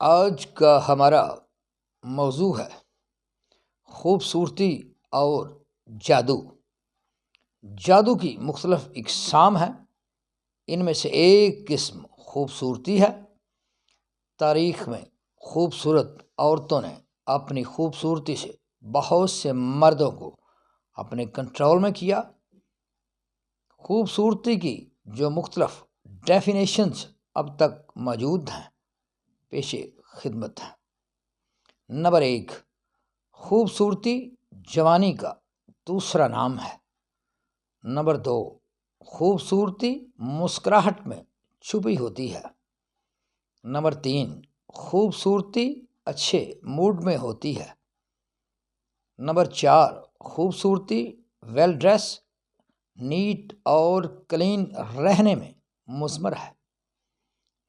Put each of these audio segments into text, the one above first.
آج کا ہمارا موضوع ہے خوبصورتی اور جادو۔ جادو کی مختلف اقسام ہیں، ان میں سے ایک قسم خوبصورتی ہے۔ تاریخ میں خوبصورت عورتوں نے اپنی خوبصورتی سے بہت سے مردوں کو اپنے کنٹرول میں کیا۔ خوبصورتی کی جو مختلف ڈیفینیشنز اب تک موجود ہیں، پیش خدمت ہے۔ نمبر 1، خوبصورتی جوانی کا دوسرا نام ہے۔ نمبر 2، خوبصورتی مسکراہٹ میں چھپی ہوتی ہے۔ نمبر 3، خوبصورتی اچھے موڈ میں ہوتی ہے۔ نمبر 4، خوبصورتی ویل ڈریس، نیٹ اور کلین رہنے میں مثمر ہے۔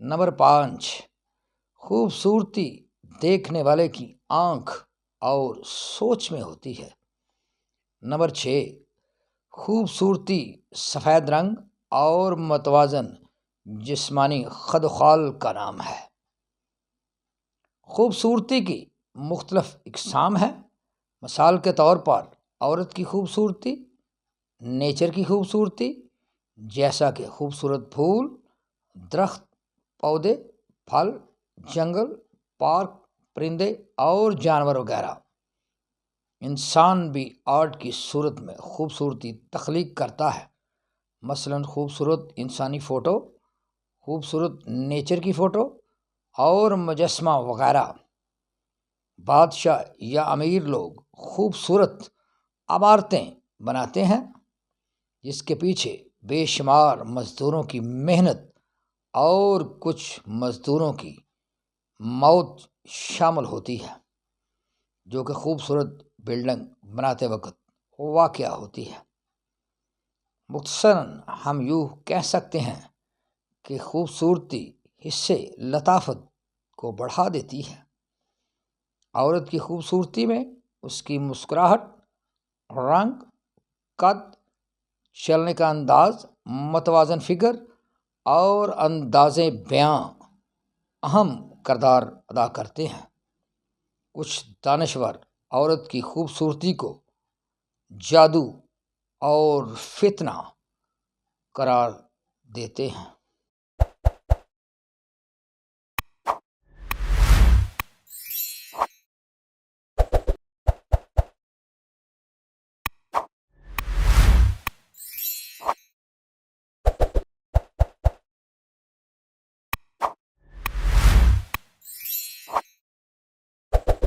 نمبر 5، خوبصورتی دیکھنے والے کی آنکھ اور سوچ میں ہوتی ہے۔ نمبر 6، خوبصورتی سفید رنگ اور متوازن جسمانی خد و خال کا نام ہے۔ خوبصورتی کی مختلف اقسام ہیں۔ مثال کے طور پر عورت کی خوبصورتی، نیچر کی خوبصورتی، جیسا کہ خوبصورت پھول، درخت، پودے، پھل، جنگل، پارک، پرندے اور جانور وغیرہ۔ انسان بھی آرٹ کی صورت میں خوبصورتی تخلیق کرتا ہے، مثلاً خوبصورت انسانی فوٹو، خوبصورت نیچر کی فوٹو اور مجسمہ وغیرہ۔ بادشاہ یا امیر لوگ خوبصورت عمارتیں بناتے ہیں، جس کے پیچھے بے شمار مزدوروں کی محنت اور کچھ مزدوروں کی موت شامل ہوتی ہے، جو کہ خوبصورت بلڈنگ بناتے وقت واقع ہوتی ہے۔ مختصراً ہم یوں کہہ سکتے ہیں کہ خوبصورتی حصے لطافت کو بڑھا دیتی ہے۔ عورت کی خوبصورتی میں اس کی مسکراہٹ، رنگ، قد، چلنے کا انداز، متوازن فگر اور انداز بیاں اہم کردار ادا کرتے ہیں۔ کچھ دانشور عورت کی خوبصورتی کو جادو اور فتنہ قرار دیتے ہیں۔